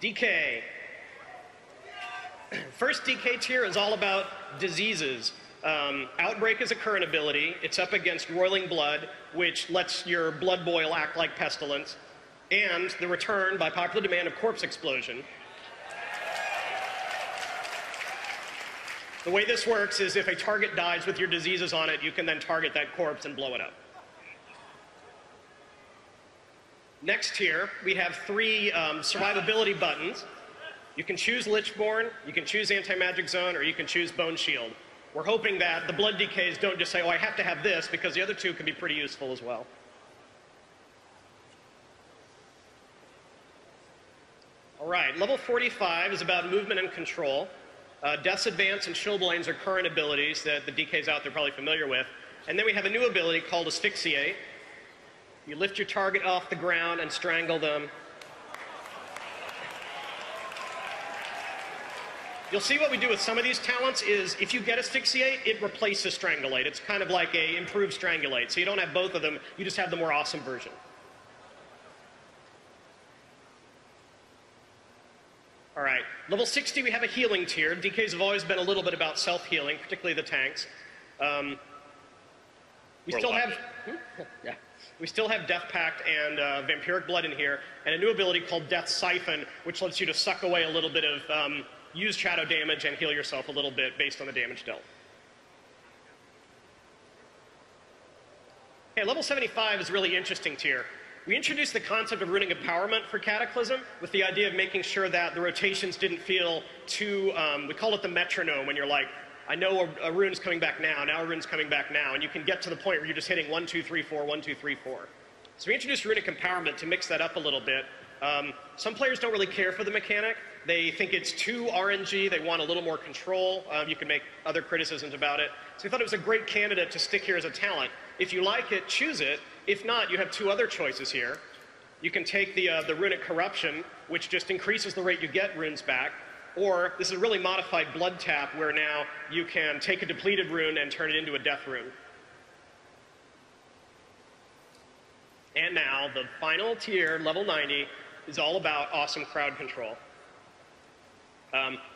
DK. First DK tier is all about diseases. Outbreak is a current ability. It's up against Roiling Blood, which lets your blood boil act like pestilence, and the return, by popular demand, of Corpse Explosion. The way this works is if a target dies with your diseases on it, you can then target that corpse and blow it up. Next tier, we have 3 survivability buttons. You can choose Lichborn, you can choose Anti-Magic Zone, or you can choose Bone Shield. We're hoping that the blood decays don't just say, oh, I have to have this, because the other 2 can be pretty useful as well. All right, level 45 is about movement and control. Death's Advance and Chilblains are current abilities that the DKs out there are probably familiar with. And then we have a new ability called Asphyxiate. You lift your target off the ground and strangle them. You'll see what we do with some of these talents is if you get Asphyxiate, it replaces Strangulate. It's kind of like a improved Strangulate. So you don't have both of them, you just have the more awesome version. All right, level 60, we have a healing tier. DKs have always been a little bit about self-healing, particularly the tanks. We still have Death Pact and Vampiric Blood in here, and a new ability called Death Siphon, which lets you to suck away a little bit of used shadow damage and heal yourself a little bit based on the damage dealt. Okay, level 75 is a really interesting tier. We introduced the concept of runic empowerment for Cataclysm with the idea of making sure that the rotations didn't feel too, we call it the metronome, when you're like, I know a rune's coming back now a rune's coming back now, and you can get to the point where you're just hitting 1, 2, 3, 4, 1, 2, 3, 4. So we introduced runic empowerment to mix that up a little bit. Some players don't really care for the mechanic. They think it's too RNG, they want a little more control. You can make other criticisms about it. So we thought it was a great candidate to stick here as a talent. If you like it, choose it. If not, you have 2 other choices here. You can take the Runic Corruption, which just increases the rate you get runes back, or this is a really modified Blood Tap, where now you can take a depleted rune and turn it into a death rune. And now, the final tier, level 90, is all about awesome crowd control.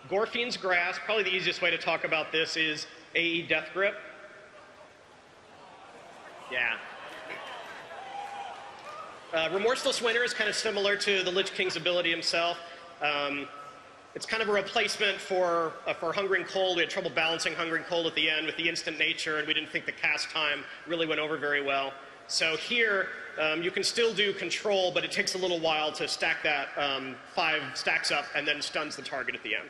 Gorfien's Grasp, probably the easiest way to talk about this is AE Death Grip. Yeah. Remorseless Winter is kind of similar to the Lich King's ability himself. It's kind of a replacement for Hungering Cold. We had trouble balancing Hungering Cold at the end with the instant nature, and we didn't think the cast time really went over very well. So here, you can still do control, but it takes a little while to stack that 5 stacks up and then stuns the target at the end.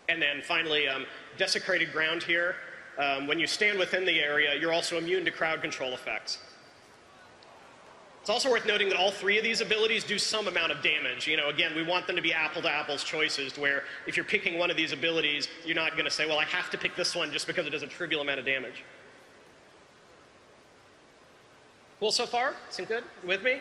And then finally, Desecrated Ground here. When you stand within the area, you're also immune to crowd control effects. It's also worth noting that all 3 of these abilities do some amount of damage. You know, again, we want them to be apple-to-apples choices, where if you're picking one of these abilities, you're not going to say, well, I have to pick this one just because it does a trivial amount of damage. Cool so far? Seem good? You with me?